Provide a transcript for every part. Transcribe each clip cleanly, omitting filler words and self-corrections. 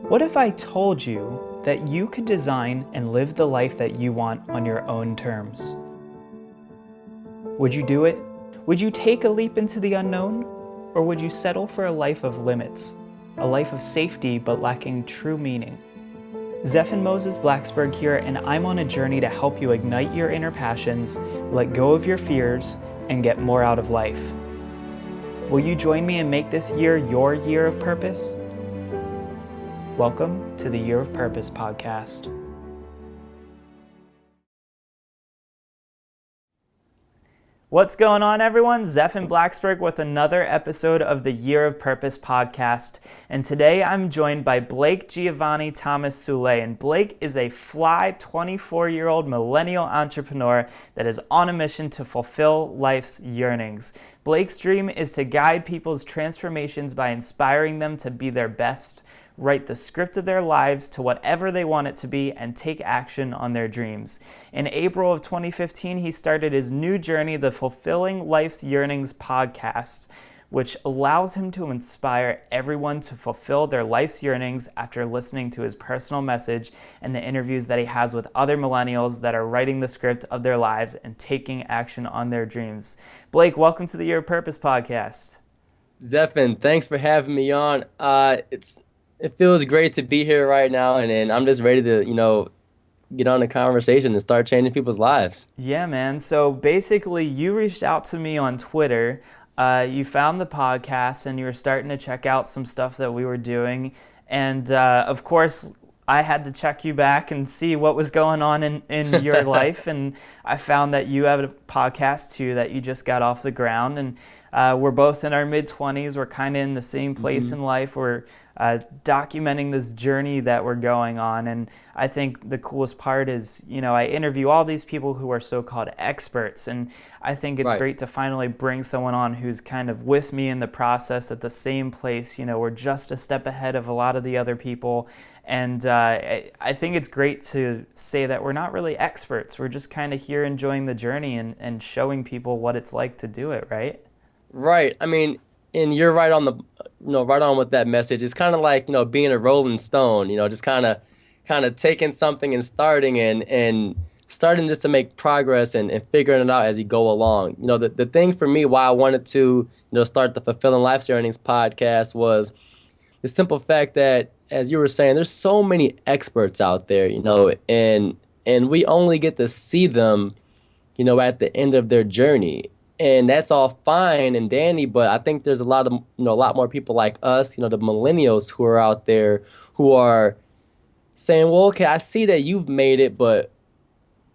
What if I told you that you could design and live the life that you want on your own terms? Would you do it? Would you take a leap into the unknown? Or would you settle for a life of limits, a life of safety but lacking true meaning? Zephan Moses Blacksburg here, and I'm on a journey to help you ignite your inner passions, let go of your fears, and get more out of life. Will you join me and make this year your year of purpose? Welcome to the Year of Purpose podcast. What's going on, everyone? Zephan Blacksburg with another episode of the Year of Purpose podcast. And today I'm joined by Blake Giovanni Thomas Soule. And Blake is a fly 24-year-old millennial entrepreneur that is on a mission to fulfill life's yearnings. Blake's dream is to guide people's transformations by inspiring them to be their best, write the script of their lives to whatever they want it to be, and take action on their dreams. In April of 2015, he started his new journey, the Fulfilling Life's Yearnings podcast, which allows him to inspire everyone to fulfill their life's yearnings after listening to his personal message and the interviews that he has with other millennials that are writing the script of their lives and taking action on their dreams. Blake, welcome to the Year of Purpose podcast. Zephan, thanks for having me on. It feels great to be here right now, and I'm just ready to, get on a conversation and start changing people's lives. Yeah, man. So basically, you reached out to me on Twitter. You found the podcast, and you were starting to check out some stuff that we were doing. And of course, I had to check you back and see what was going on in your life. And I found that you have a podcast too that you just got off the ground. And we're both in our mid-20s. We're kind of in the same place in life. We're documenting this journey that we're going on. And I think the coolest part is, I interview all these people who are so-called experts. And I think it's great to finally bring someone on who's kind of with me in the process at the same place. We're just a step ahead of a lot of the other people. And I think it's great to say that we're not really experts. We're just kind of here enjoying the journey and showing people what it's like to do it, right? Right. I mean, and you're right on right on with that message. It's kind of like, being a Rolling Stone, just kind of taking something and starting just to make progress and figuring it out as you go along. The thing for me, why I wanted to, start the Fulfilling Life's Yearnings podcast was the simple fact that, as you were saying, there's so many experts out there, and we only get to see them, at the end of their journey. And that's all fine and dandy, but I think there's a lot more people like us, the millennials who are out there who are saying, well, okay, I see that you've made it, but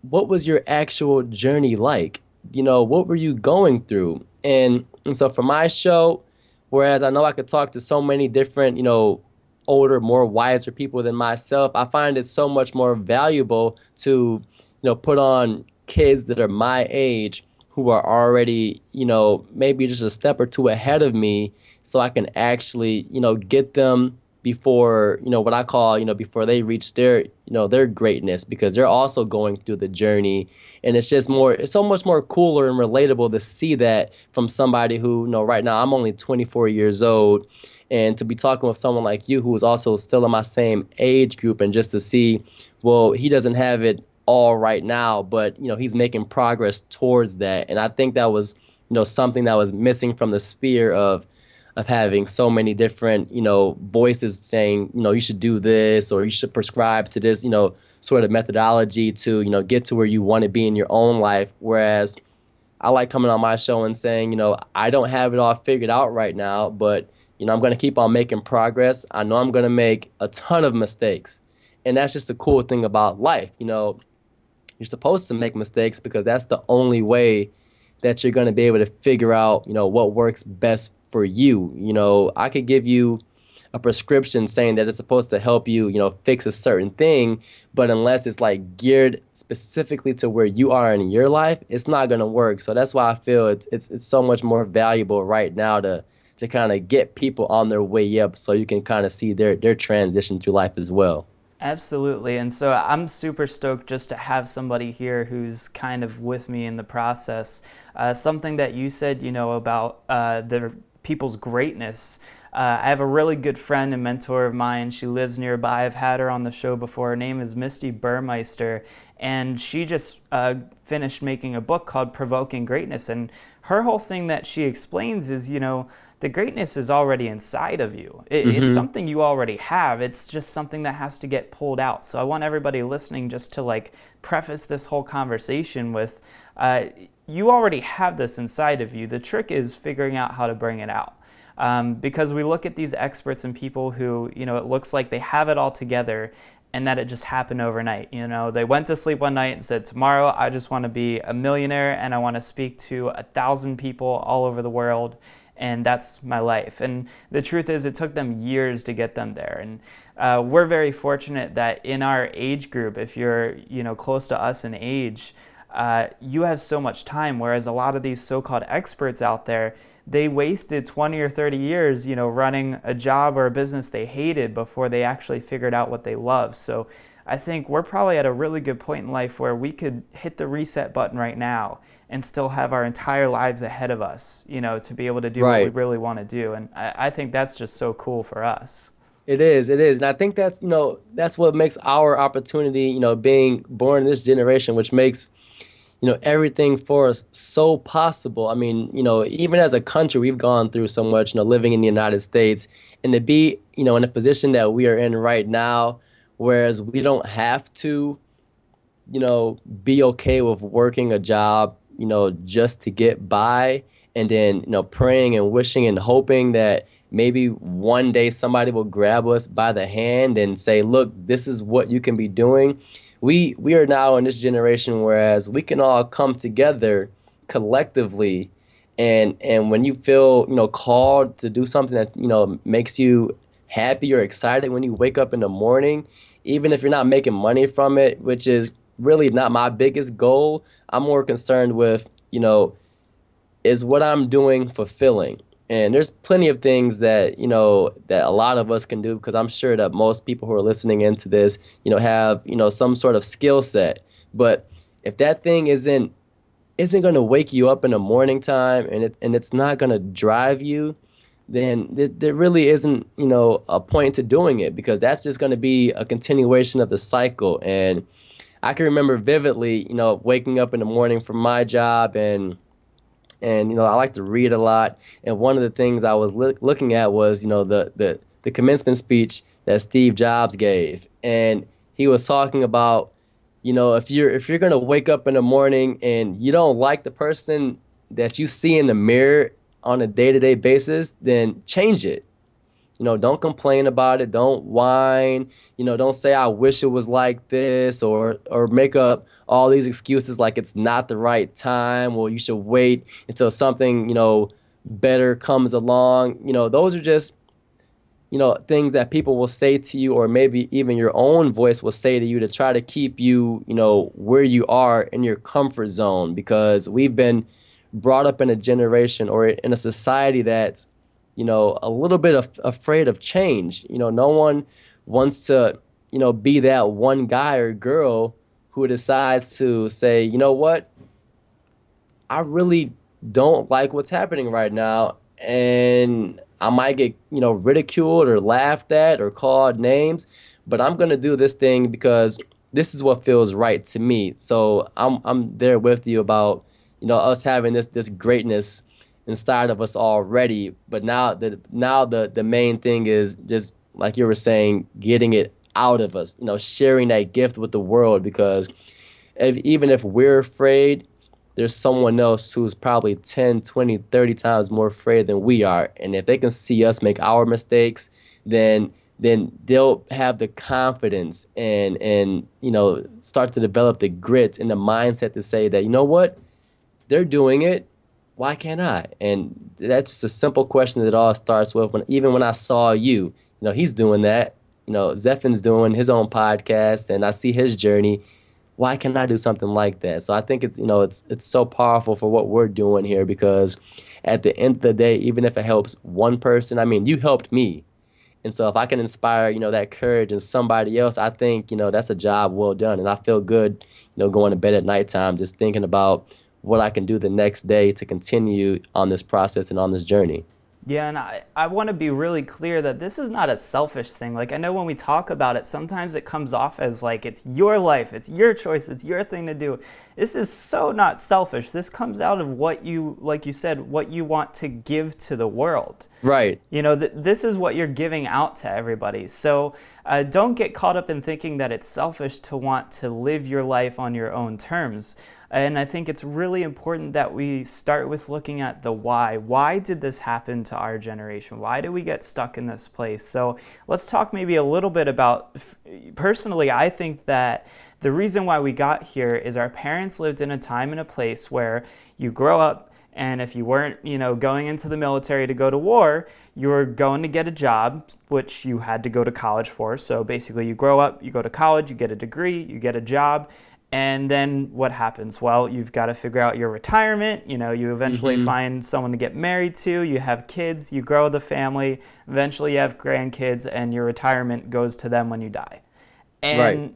what was your actual journey like? What were you going through? And so for my show, whereas I know I could talk to so many different, older, more wiser people than myself, I find it so much more valuable to, put on kids that are my age who are already, maybe just a step or two ahead of me, so I can actually, get them before, what I call, before they reach their, their greatness, because they're also going through the journey. And it's so much more cooler and relatable to see that from somebody who, right now I'm only 24 years old, and to be talking with someone like you who is also still in my same age group, and just to see, well, he doesn't have it all right now, but he's making progress towards that. And I think that was something that was missing from the sphere of having so many different voices saying you should do this, or you should prescribe to this sort of methodology to get to where you want to be in your own life. Whereas I like coming on my show and saying I don't have it all figured out right now, but I'm going to keep on making progress. I know I'm going to make a ton of mistakes, and that's just the cool thing about life. You're supposed to make mistakes, because that's the only way that you're going to be able to figure out, what works best for you. I could give you a prescription saying that it's supposed to help you, fix a certain thing, but unless it's like geared specifically to where you are in your life, it's not going to work. So that's why I feel it's so much more valuable right now to kind of get people on their way up, so you can kind of see their transition through life as well. Absolutely. And so I'm super stoked just to have somebody here who's kind of with me in the process. Something that you said, about the people's greatness. I have a really good friend and mentor of mine. She lives nearby. I've had her on the show before. Her name is Misty Burmeister, and she just finished making a book called Provoking Greatness. And her whole thing that she explains is, the greatness is already inside of you. It's something you already have. It's just something that has to get pulled out. So I want everybody listening just to like preface this whole conversation with, you already have this inside of you. The trick is figuring out how to bring it out. Because we look at these experts and people who, it looks like they have it all together and that it just happened overnight. They went to sleep one night and said, tomorrow I just want to be a millionaire and I want to speak to 1,000 people all over the world. And that's my life. And the truth is, it took them years to get them there. And we're very fortunate that in our age group, if you're close to us in age, you have so much time. Whereas a lot of these so-called experts out there, they wasted 20 or 30 years, running a job or a business they hated before they actually figured out what they love. So I think we're probably at a really good point in life where we could hit the reset button right now and still have our entire lives ahead of us, to be able to do what we really want to do. And I think that's just so cool for us. It is. And I think that's what makes our opportunity, being born in this generation, which makes, everything for us so possible. I mean, even as a country, we've gone through so much, living in the United States, and to be, in a position that we are in right now, whereas we don't have to, be okay with working a job, just to get by, and then, praying and wishing and hoping that maybe one day somebody will grab us by the hand and say, look, this is what you can be doing. We are now in this generation, whereas we can all come together collectively, and when you feel, called to do something that, makes you happy or excited when you wake up in the morning, even if you're not making money from it, which is really not my biggest goal. I'm more concerned with, is what I'm doing fulfilling? And there's plenty of things that, that a lot of us can do, because I'm sure that most people who are listening into this, have, some sort of skill set. But if that thing isn't going to wake you up in the morning time, and it's not going to drive you, then there really isn't, a point to doing it, because that's just going to be a continuation of the cycle. And I can remember vividly, waking up in the morning from my job, and I like to read a lot. And one of the things I was looking at was, the commencement speech that Steve Jobs gave, and he was talking about, if you're gonna wake up in the morning and you don't like the person that you see in the mirror on a day-to-day basis, then change it. Don't complain about it. Don't whine. Don't say, I wish it was like this, or make up all these excuses like it's not the right time, or you should wait until something, better comes along. Those are just, things that people will say to you, or maybe even your own voice will say to you to try to keep you, where you are in your comfort zone, because we've been brought up in a generation or in a society that's, a little bit afraid of change. No one wants to, be that one guy or girl who decides to say, you know what, I really don't like what's happening right now, and I might get, ridiculed or laughed at or called names, but I'm going to do this thing because this is what feels right to me. So I'm there with you about, us having this greatness inside of us already, but now the main thing is just like you were saying, getting it out of us, sharing that gift with the world, because even if we're afraid, there's someone else who's probably 10, 20, 30 times more afraid than we are. And if they can see us make our mistakes, then they'll have the confidence and start to develop the grit and the mindset to say that, you know what, they're doing it, why can't I? And that's just a simple question that it all starts with. Even when I saw you, he's doing that. Zephin's doing his own podcast, and I see his journey. Why can't I do something like that? So I think it's so powerful for what we're doing here, because at the end of the day, even if it helps one person, I mean, you helped me. And so if I can inspire, that courage in somebody else, I think, that's a job well done. And I feel good, going to bed at nighttime, just thinking about what I can do the next day to continue on this process and on this journey. Yeah, and I want to be really clear that this is not a selfish thing. Like, I know when we talk about it, sometimes it comes off as like it's your life, it's your choice, it's your thing to do. This is so not selfish. This comes out of what you, like you said, what you want to give to the world. Right. You know, this is what you're giving out to everybody. So don't get caught up in thinking that it's selfish to want to live your life on your own terms. And I think it's really important that we start with looking at the why. Why did this happen to our generation? Why did we get stuck in this place? So let's talk maybe a little bit about, personally, I think that the reason why we got here is our parents lived in a time and a place where you grow up, and if you weren't, going into the military to go to war, you were going to get a job, which you had to go to college for. So basically you grow up, you go to college, you get a degree, you get a job, and then what happens? Well, you've got to figure out your retirement. You eventually find someone to get married to, you have kids, you grow the family, eventually you have grandkids, and your retirement goes to them when you die. Right.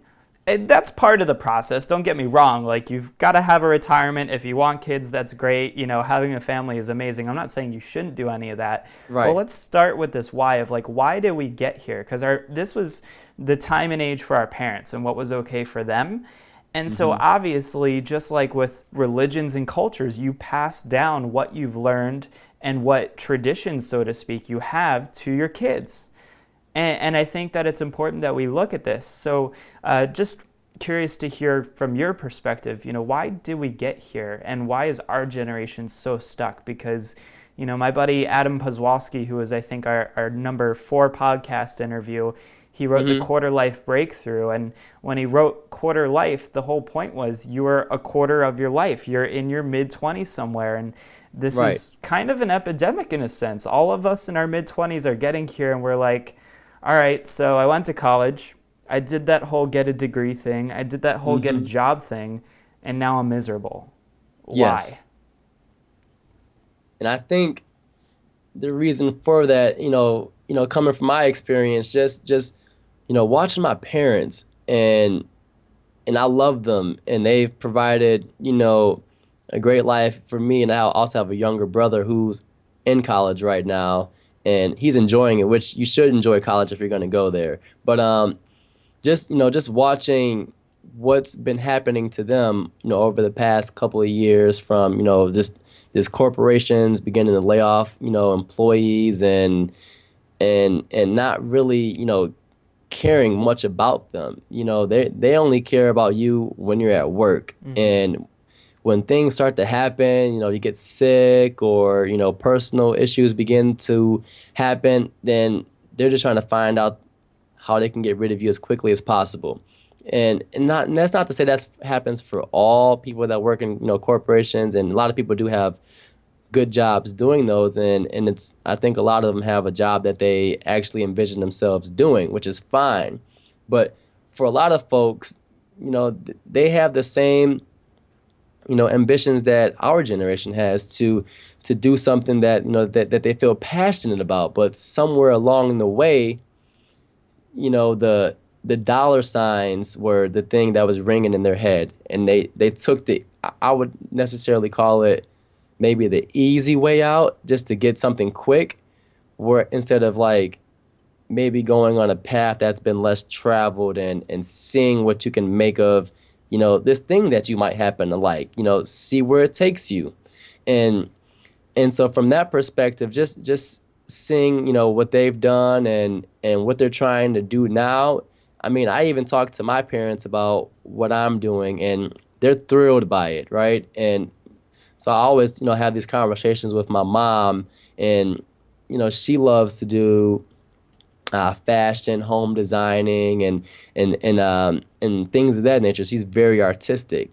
And that's part of the process. Don't get me wrong. Like, you've got to have a retirement. If you want kids, that's great. Having a family is amazing. I'm not saying you shouldn't do any of that. Right. But let's start with this why of like, why did we get here? Because this was the time and age for our parents and what was okay for them. And so obviously, just like with religions and cultures, you pass down what you've learned and what traditions, so to speak, you have to your kids. And I think that it's important that we look at this. So just curious to hear from your perspective, why did we get here and why is our generation so stuck? Because, my buddy Adam Pozwalski, who was, I think, our number 4 podcast interview, he wrote the Quarter Life Breakthrough. And when he wrote Quarter Life, the whole point was you are a quarter of your life. You're in your mid-20s somewhere. And this is kind of an epidemic in a sense. All of us in our mid-20s are getting here and we're like, all right, so I went to college. I did that whole get a degree thing. I did that whole get a job thing. And now I'm miserable. Yes. Why? And I think the reason for that, coming from my experience, just watching my parents and I love them and they've provided, a great life for me. And I also have a younger brother who's in college right now and he's enjoying it, which you should enjoy college if you're going to go there. But just watching what's been happening to them, over the past couple of years from, just these corporations beginning to lay off, employees and not really, caring much about them. They only care about you when you're at work. And when things start to happen, you get sick or, personal issues begin to happen, then they're just trying to find out how they can get rid of you as quickly as possible. And that's not to say that happens for all people that work in, corporations, and a lot of people do have good jobs doing those, and I think a lot of them have a job that they actually envision themselves doing, which is fine. But for a lot of folks, they have the same ambitions that our generation has to do something that that they feel passionate about, but somewhere along the way, the dollar signs were the thing that was ringing in their head, and they took I would necessarily call it maybe the easy way out, just to get something quick, where instead of like maybe going on a path that's been less traveled and seeing what you can make of this thing that you might happen to like, see where it takes you. And so from that perspective, just seeing what they've done and what they're trying to do now. I mean, I even talked to my parents about what I'm doing and they're thrilled by it, right? And so I always have these conversations with my mom, and she loves to do fashion, home designing, and things of that nature. She's very artistic,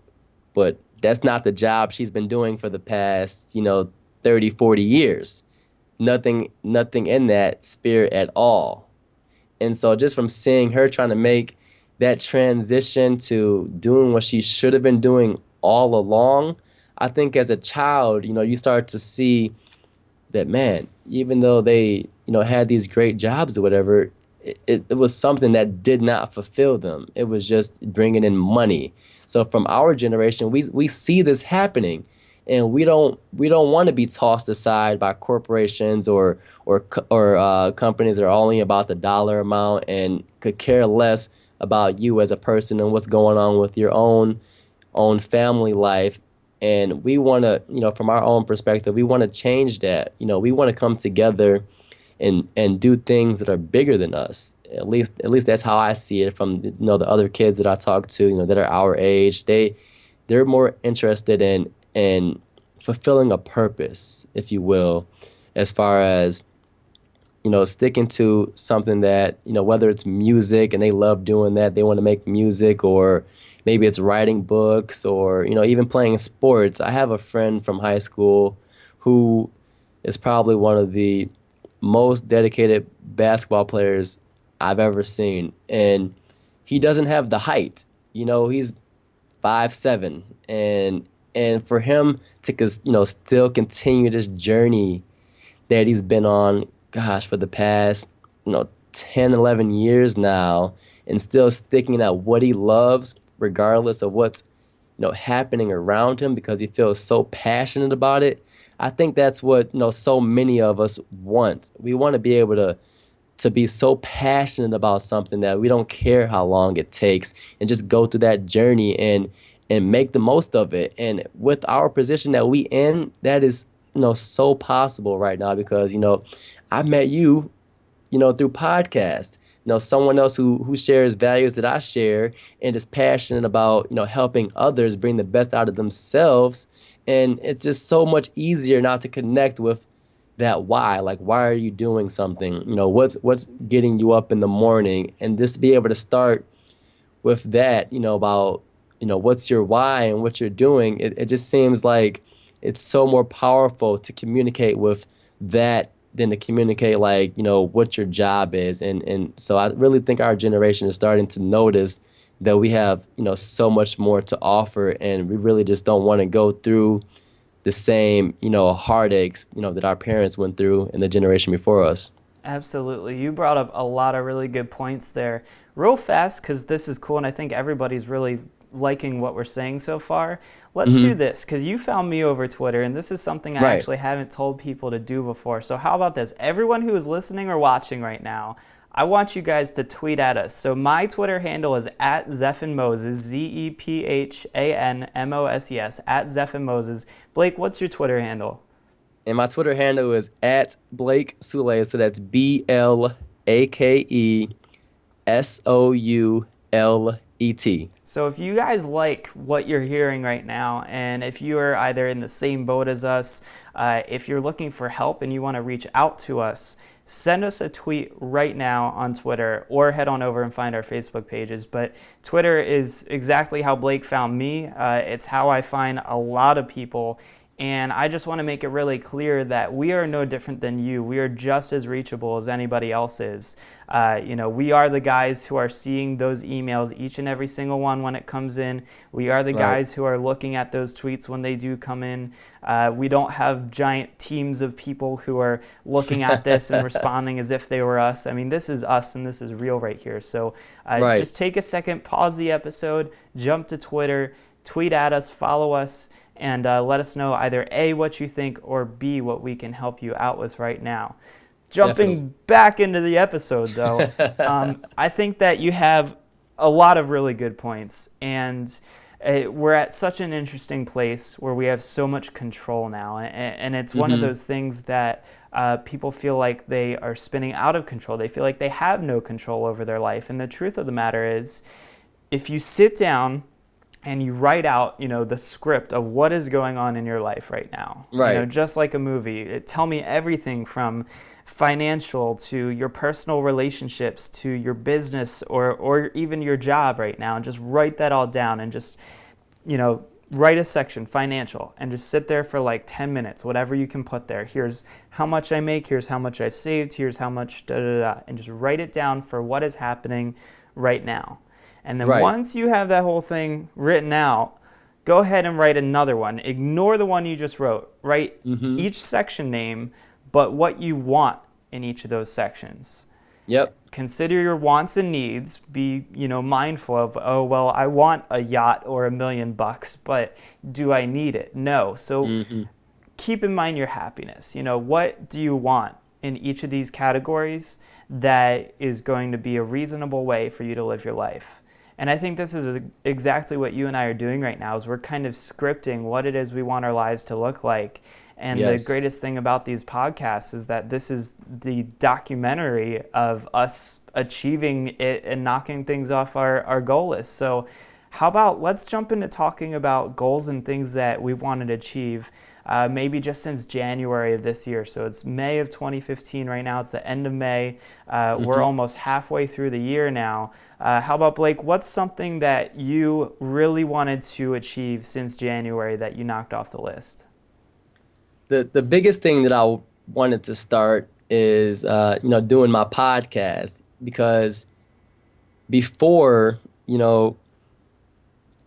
but that's not the job she's been doing for the past 30, 40 years. Nothing in that spirit at all. And so just from seeing her trying to make that transition to doing what she should have been doing all along, I think as a child, you start to see that, man, even though they, had these great jobs or whatever, it was something that did not fulfill them. It was just bringing in money. So from our generation, we see this happening. and we don't want to be tossed aside by corporations or companies that are only about the dollar amount and could care less about you as a person and what's going on with your own family life. And we want to, from our own perspective, we want to change that. We want to come together and do things that are bigger than us. At least that's how I see it from the other kids that I talk to, that are our age. They're more interested in fulfilling a purpose, if you will, as far as sticking to something that, whether it's music and they love doing that, they want to make music, or maybe it's writing books, or, even playing sports. I have a friend from high school who is probably one of the most dedicated basketball players I've ever seen. And he doesn't have the height. He's 5'7", and for him to still continue this journey that he's been on, gosh, for the past 10, 11 years now, and still sticking at what he loves regardless of what's happening around him, because he feels so passionate about it. I think that's what so many of us want. We want to be able to be so passionate about something that we don't care how long it takes, and just go through that journey and make the most of it. And with our position that we in, that is so possible right now, because I met you through podcast. Someone else who shares values that I share and is passionate about helping others bring the best out of themselves. And it's just so much easier now to connect with that why. Like, why are you doing something? What's getting you up in the morning? And just to be able to start with that, about what's your why and what you're doing. It just seems like it's so more powerful to communicate with that than to communicate like what your job is. And so I really think our generation is starting to notice that we have so much more to offer, and we really just don't want to go through the same heartaches that our parents went through in the generation before us. Absolutely. You brought up a lot of really good points there. Real fast, because this is cool and I think everybody's really liking what we're saying so far. Let's do this, because you found me over Twitter, and this is something I Right. actually haven't told people to do before. So how about this? Everyone who is listening or watching right now, I want you guys to tweet at us. So my Twitter handle is at @ZephanMoses, ZEPHANMOSES, at @ZephanMoses. Blake, what's your Twitter handle? And my Twitter handle is at Blake Soule. So that's BLAKESOULET. So if you guys like what you're hearing right now, and if you are either in the same boat as us, if you're looking for help and you want to reach out to us, send us a tweet right now on Twitter, or head on over and find our Facebook pages. But Twitter is exactly how Blake found me. It's how I find a lot of people. And I just want to make it really clear that we are no different than you. We are just as reachable as anybody else is. We are the guys who are seeing those emails, each and every single one when it comes in. We are the Right. guys who are looking at those tweets when they do come in. We don't have giant teams of people who are looking at this and responding as if they were us. I mean, this is us, and this is real right here. So Right. just take a second, pause the episode, jump to Twitter, tweet at us, follow us, and let us know either A, what you think, or B, what we can help you out with right now. Jumping Definitely. back into the episode, though, I think that you have a lot of really good points, and we're at such an interesting place where we have so much control now, and it's one of those things that people feel like they are spinning out of control. They feel like they have no control over their life, and the truth of the matter is, if you sit down and you write out, the script of what is going on in your life right now. Right. Just like a movie. Tell me everything from financial to your personal relationships to your business or even your job right now, and just write that all down, and just, write a section, financial, and just sit there for like 10 minutes, whatever you can put there. Here's how much I make, here's how much I've saved, here's how much and just write it down for what is happening right now. And then Right. once you have that whole thing written out, go ahead and write another one. Ignore the one you just wrote. Write each section name, but what you want in each of those sections. Yep. Consider your wants and needs. Be, mindful of, oh, well, I want a yacht or $1 million, but do I need it? No. So Hmm. keep in mind your happiness. What do you want in each of these categories that is going to be a reasonable way for you to live your life? And I think this is exactly what you and I are doing right now, is we're kind of scripting what it is we want our lives to look like. And the Yes. greatest thing about these podcasts is that this is the documentary of us achieving it and knocking things off our goal list. So how about let's jump into talking about goals and things that we've wanted to achieve, maybe just since January of this year. So it's May of 2015 right now. It's the end of May. We're Hmm. almost halfway through the year now. How about, Blake, what's something that you really wanted to achieve since January that you knocked off the list? The biggest thing that wanted to start is doing my podcast, because before,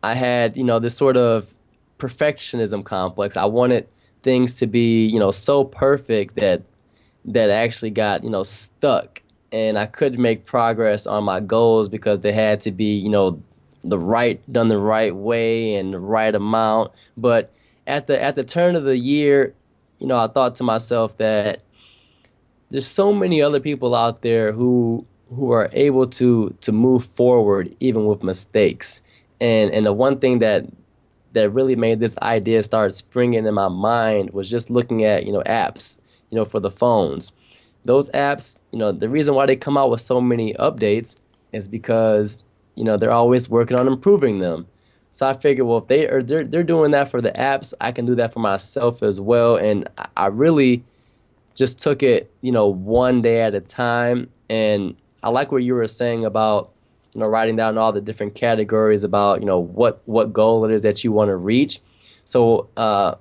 I had, this sort of perfectionism complex. I wanted things to be, so perfect that actually got, stuck, and I couldn't make progress on my goals because they had to be, done the right way and the right amount. But at the turn of the year, I thought to myself that there's so many other people out there who are able to move forward even with mistakes. And the one thing that really made this idea start springing in my mind was just looking at, apps, for the phones. Those apps, the reason why they come out with so many updates is because, they're always working on improving them. So I figured, well, if they're doing that for the apps, I can do that for myself as well. And I really just took it, one day at a time. And I like what you were saying about, writing down all the different categories about, what goal it is that you want to reach. So, kind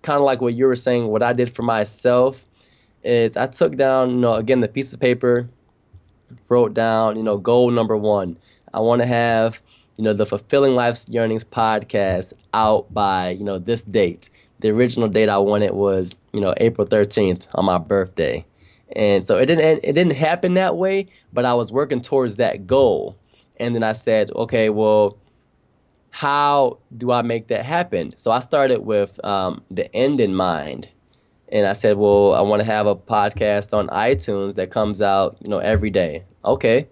of like what you were saying, what I did for myself is I took down, again, the piece of paper, wrote down, goal number one. I want to have, the Fulfilling Life's Yearnings podcast out by, this date. The original date I wanted was, April 13th on my birthday. And so it didn't happen that way, but I was working towards that goal. And then I said, okay, well, how do I make that happen? So I started with the end in mind. And I said, well, I want to have a podcast on iTunes that comes out, every day. Okay,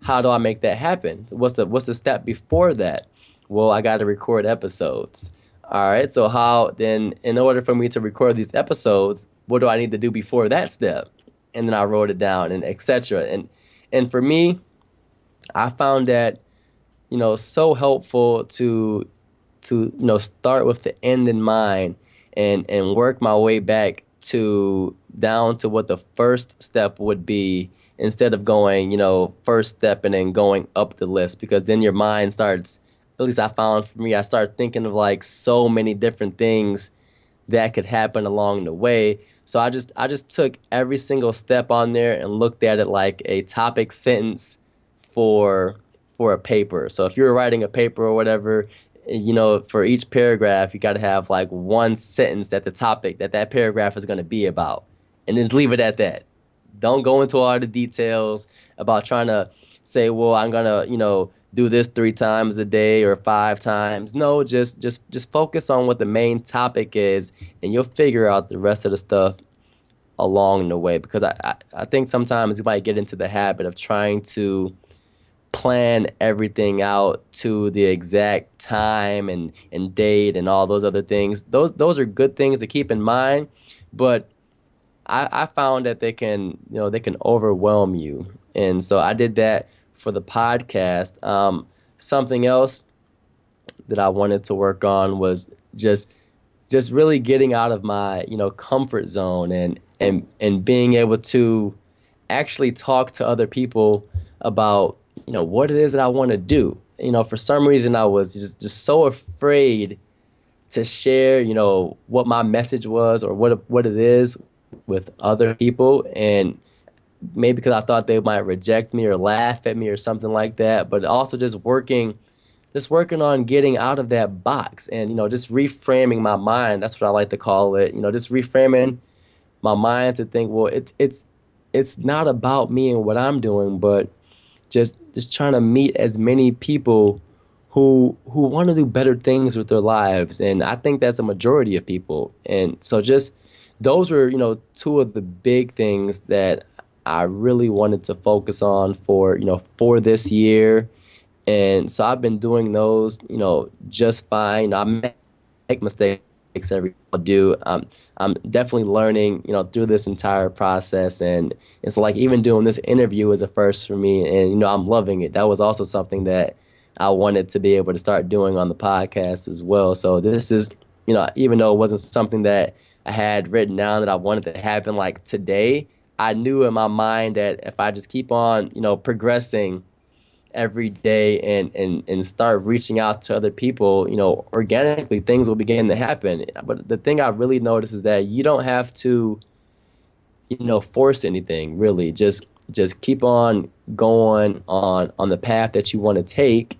how do I make that happen? What's the step before that? Well, I got to record episodes. All right, so how then, in order for me to record these episodes, what do I need to do before that step? And then I wrote it down, and etc. And for me, I found that, so helpful to start with the end in mind, and work my way back to down to what the first step would be, instead of going, first step and then going up the list, because then your mind starts, at least I found for me, I started thinking of like so many different things that could happen along the way. So I just took every single step on there and looked at it like a topic sentence for for a paper. So if you're writing a paper or whatever, for each paragraph, you got to have like one sentence that the topic that paragraph is going to be about, and then leave it at that. Don't go into all the details about trying to say, well, I'm gonna, do this 3 times a day or 5 times. No, just focus on what the main topic is, and you'll figure out the rest of the stuff along the way. Because I think sometimes you might get into the habit of trying to plan everything out to the exact time and date and all those other things. Those are good things to keep in mind, but I found that they can overwhelm you. And so I did that for the podcast. Something else that I wanted to work on was just really getting out of my comfort zone, and being able to actually talk to other people about what it is that I want to do. For some reason I was just so afraid to share what my message was, or what it is, with other people. And maybe because I thought they might reject me or laugh at me or something like that. But also just working on getting out of that box, and just reframing my mind. That's what I like to call it. Just reframing my mind to think, well, it's it's not about me and what I'm doing, but just trying to meet as many people who want to do better things with their lives, and I think that's a majority of people. And so just those were, two of the big things that I really wanted to focus on for this year. And so I've been doing those, just fine. I make mistakes every I do. I'm definitely learning, through this entire process, and it's like even doing this interview is a first for me, and I'm loving it. That was also something that I wanted to be able to start doing on the podcast as well. So this is, even though it wasn't something that I had written down that I wanted to happen like today, I knew in my mind that if I just keep on, progressing every day and start reaching out to other people, organically things will begin to happen. But the thing I really noticed is that you don't have to, force anything really. Just keep on going on the path that you want to take.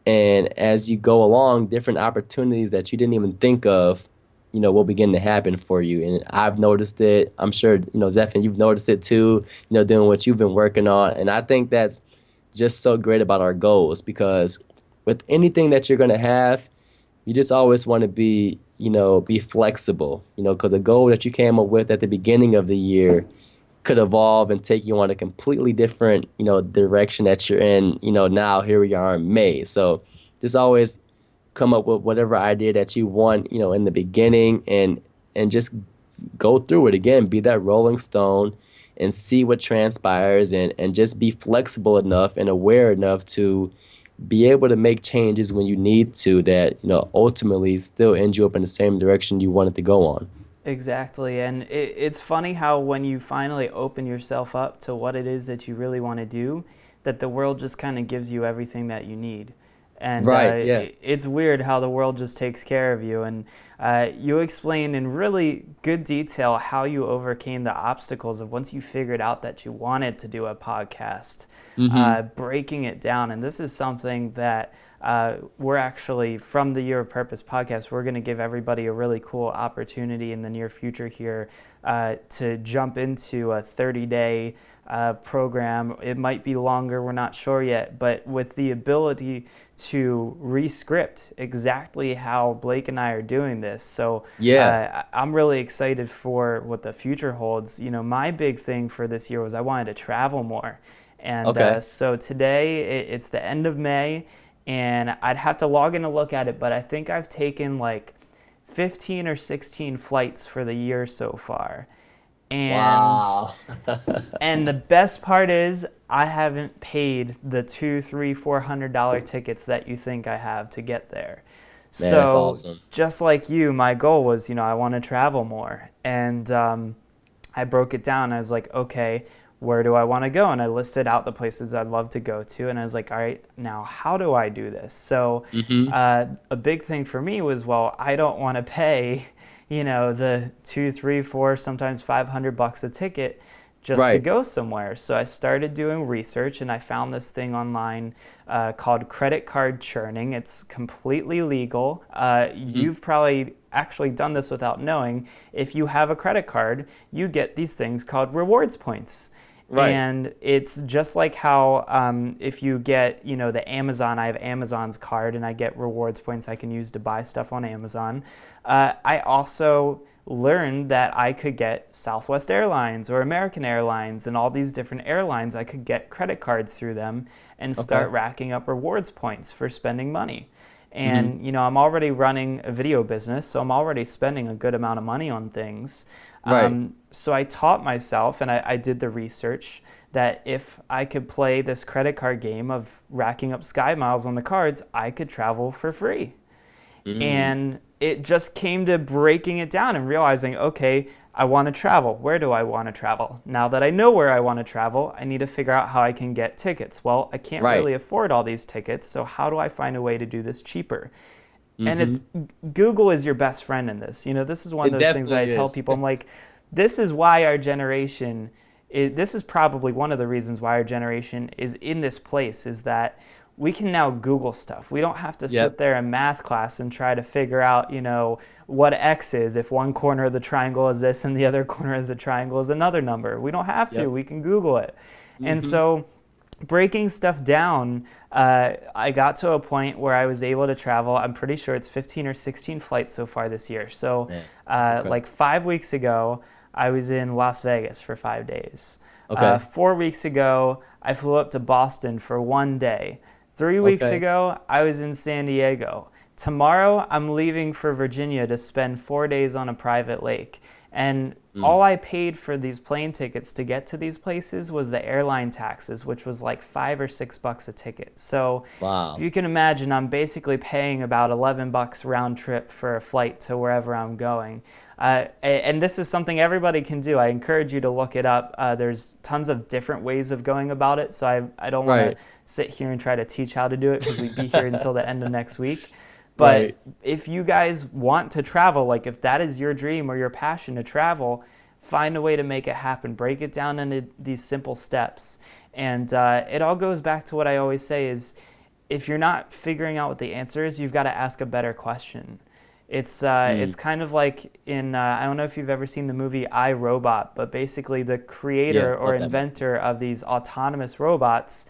And as you go along, different opportunities that you didn't even think of, will begin to happen for you. And I've noticed it. I'm sure, Zephyr, you've noticed it too, doing what you've been working on. And I think that's just so great about our goals, because with anything that you're going to have, you just always want to be flexible, because a goal that you came up with at the beginning of the year could evolve and take you on a completely different, direction that you're in, now here we are in May. So just always come up with whatever idea that you want, in the beginning, and just go through it again, be that rolling stone and see what transpires, and just be flexible enough and aware enough to be able to make changes when you need to that, ultimately still end you up in the same direction you wanted to go on. Exactly. And it's funny how when you finally open yourself up to what it is that you really want to do, that the world just kind of gives you everything that you need. And Right, yeah. it's weird how the world just takes care of you. And you explain in really good detail how you overcame the obstacles of once you figured out that you wanted to do a podcast, breaking it down. And this is something that we're actually, from the Year of Purpose podcast, we're going to give everybody a really cool opportunity in the near future here to jump into a 30-day program. It might be longer, we're not sure yet, but with the ability to re-script exactly how Blake and I are doing this. So Yeah. I'm really excited for what the future holds. My big thing for this year was I wanted to travel more. And Okay. so today it's the end of May, and I'd have to log in to look at it, but I think I've taken like 15 or 16 flights for the year so far. And Wow. and the best part is I haven't paid the $200, $300, $400 tickets that you think I have to get there. Man, that's So awesome. just like you, my goal was, I want to travel more. And I broke it down. I was like, okay, where do I want to go? And I listed out the places I'd love to go to. And I was like, all right, now how do I do this? So Hmm. a big thing for me was, well, I don't want to pay, the two, three, four, sometimes $500 a ticket just to Right. go somewhere. So I started doing research, and I found this thing online called credit card churning. It's completely legal. Hmm. You've probably actually done this without knowing. If you have a credit card, you get these things called rewards points. Right. And it's just like how if you get, the Amazon, I have Amazon's card and I get rewards points I can use to buy stuff on Amazon. I also learned that I could get Southwest Airlines or American Airlines and all these different airlines. I could get credit cards through them and Okay. start racking up rewards points for spending money. Hmm. And, I'm already running a video business, so I'm already spending a good amount of money on things. Right. So I taught myself, and I did the research, that if I could play this credit card game of racking up Sky Miles on the cards, I could travel for free. Mm. And it just came to breaking it down and realizing, okay, I want to travel. Where do I want to travel? Now that I know where I want to travel, I need to figure out how I can get tickets. Well, I can't Right. really afford all these tickets, so how do I find a way to do this cheaper? And Hmm. Google is your best friend in this. This is one of It those things that I definitely tell is. people. I'm like, this is why our generation, this is probably one of the reasons why our generation is in this place, is that we can now Google stuff. We don't have to Yep. sit there in math class and try to figure out, what x is if one corner of the triangle is this and the other corner of the triangle is another number. We don't have to. Yep. We can Google it. And Mm-hmm. so breaking stuff down, I got to a point where I was able to travel. I'm pretty sure it's 15 or 16 flights so far this year. So Man, that's incredible. like 5 weeks ago, I was in Las Vegas for 5 days. Okay. 4 weeks ago, I flew up to Boston for one day. 3 weeks Okay. ago, I was in San Diego. Tomorrow, I'm leaving for Virginia to spend 4 days on a private lake. And all I paid for these plane tickets to get to these places was the airline taxes, which was like $5 or $6 a ticket. So Wow. if you can imagine, I'm basically paying about $11 round trip for a flight to wherever I'm going. And this is something everybody can do. I encourage you to look it up. There's tons of different ways of going about it. So I don't want Right. to sit here and try to teach how to do it because we'd be here until the end of next week. But Right. if you guys want to travel, like if that is your dream or your passion to travel, find a way to make it happen. Break it down into these simple steps. And it all goes back to what I always say is if you're not figuring out what the answer is, you've got to ask a better question. It's kind of like in, I don't know if you've ever seen the movie I, Robot, but basically the creator Yeah, or love that inventor of these autonomous robots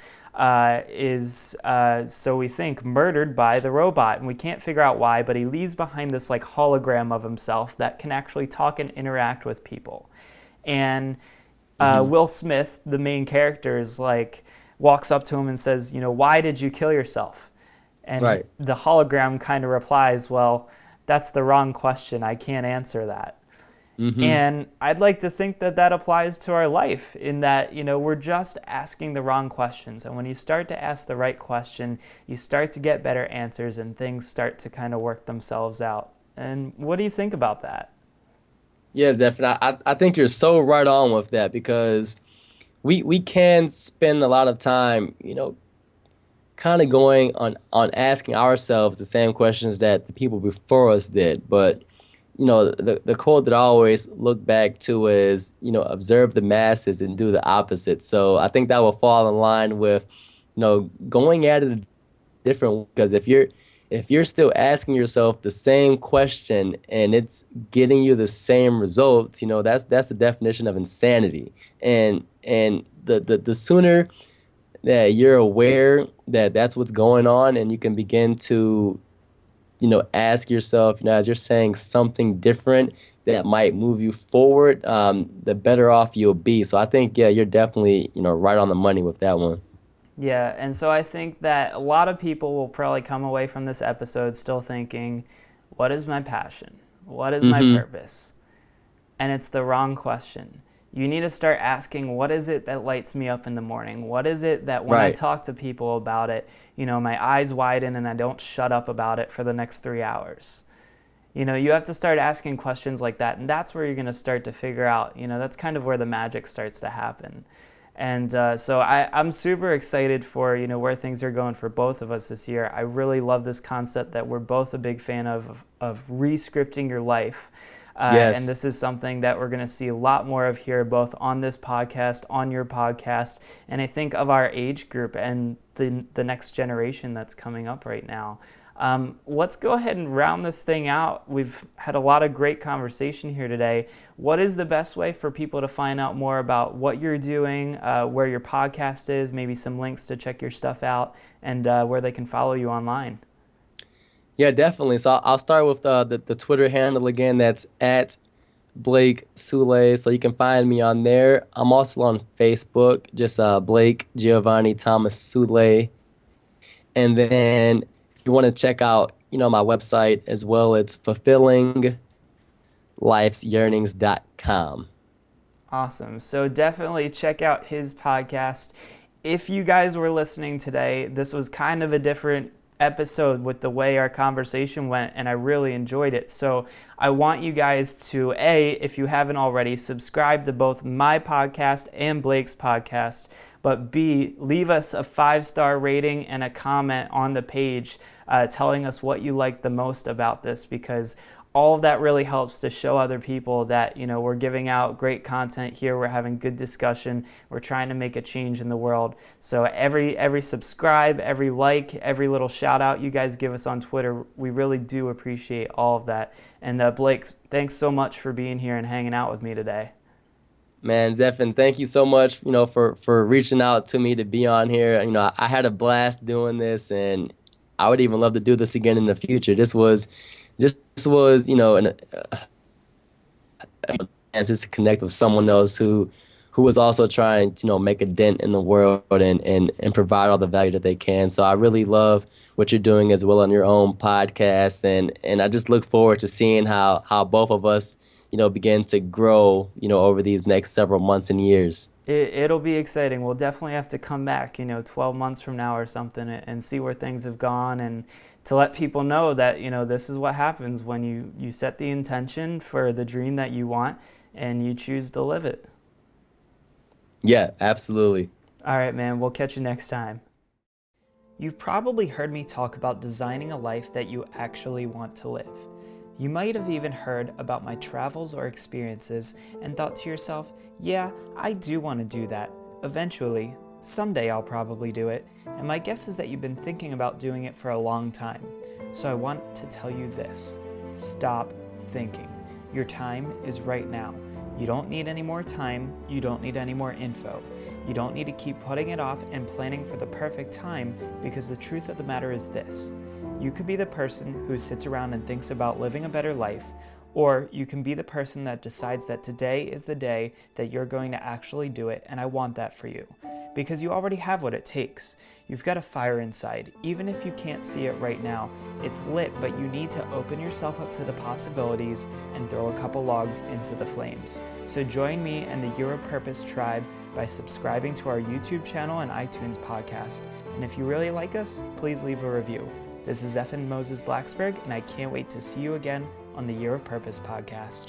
is, so we think, murdered by the robot. And we can't figure out why, but he leaves behind this like hologram of himself that can actually talk and interact with people. And Will Smith, the main character, is like, walks up to him and says, why did you kill yourself? And Right. the hologram kind of replies, well, that's the wrong question. I can't answer that. And I'd like to think that that applies to our life in that, we're just asking the wrong questions. And when you start to ask the right question, you start to get better answers and things start to kind of work themselves out. And what do you think about that? Yes, definitely. I think you're so right on with that because we can spend a lot of time, kind of going on asking ourselves the same questions that the people before us did. But the quote that I always look back to is, observe the masses and do the opposite. So I think that will fall in line with, going at it a different, because if you're still asking yourself the same question and it's getting you the same results, that's the definition of insanity. And the sooner that you're aware that that's what's going on and you can begin to ask yourself, as you're saying, something different that might move you forward, the better off you'll be. So I think, yeah, you're definitely, right on the money with that one. Yeah, and so I think that a lot of people will probably come away from this episode still thinking, what is my passion? What is my purpose? And it's the wrong question. You need to start asking, what is it that lights me up in the morning? What is it that when I Right. talk to people about it, my eyes widen and I don't shut up about it for the next 3 hours? You have to start asking questions like that, and that's where you're going to start to figure out, that's kind of where the magic starts to happen. And so I'm super excited for, where things are going for both of us this year. I really love this concept that we're both a big fan of re-scripting your life. Yes. And this is something that we're going to see a lot more of here, both on this podcast, on your podcast, and I think of our age group and the next generation that's coming up right now. Let's go ahead and round this thing out. We've had a lot of great conversation here today. What is the best way for people to find out more about what you're doing, where your podcast is, maybe some links to check your stuff out, and where they can follow you online? Yeah, definitely. So I'll start with the Twitter handle again. That's at Blake Sule. So you can find me on there. I'm also on Facebook, just Blake Giovanni Thomas Sule. And then if you want to check out, my website as well, it's fulfillinglifesyearnings.com. Awesome. So definitely check out his podcast. If you guys were listening today, this was kind of a different episode with the way our conversation went, and I really enjoyed it. So I want you guys to, if you haven't already, subscribe to both my podcast and Blake's podcast, but B, leave us a 5-star rating and a comment on the page telling us what you liked the most about this, because all of that really helps to show other people that, you know, we're giving out great content here, we're having good discussion, we're trying to make a change in the world. So every subscribe, every like, every little shout out you guys give us on Twitter, we really do appreciate all of that. And Blake, thanks so much for being here and hanging out with me today. Man, Zephyr, thank you so much, for reaching out to me to be on here. I had a blast doing this, and I would even love to do this again in the future. This was, and just to connect with someone else who was also trying to, make a dent in the world and provide all the value that they can. So I really love what you're doing as well on your own podcast, and I just look forward to seeing how both of us, begin to grow, over these next several months and years. It'll be exciting. We'll definitely have to come back, 12 months from now or something, and see where things have gone, and to let people know that, this is what happens when you set the intention for the dream that you want and you choose to live it. Yeah, absolutely. All right, man. We'll catch you next time. You've probably heard me talk about designing a life that you actually want to live. You might have even heard about my travels or experiences and thought to yourself, yeah, I do want to do that. Eventually, someday I'll probably do it, and my guess is that you've been thinking about doing it for a long time. So I want to tell you this: stop thinking. Your time is right now. You don't need any more time, you don't need any more info. You don't need to keep putting it off and planning for the perfect time, because the truth of the matter is this: you could be the person who sits around and thinks about living a better life, or you can be the person that decides that today is the day that you're going to actually do it, and I want that for you. Because you already have what it takes. You've got a fire inside. Even if you can't see it right now, it's lit, but you need to open yourself up to the possibilities and throw a couple logs into the flames. So join me and the Year of Purpose tribe by subscribing to our YouTube channel and iTunes podcast. And if you really like us, please leave a review. This is Zephyr Moses Blacksburg, and I can't wait to see you again on the Year of Purpose podcast.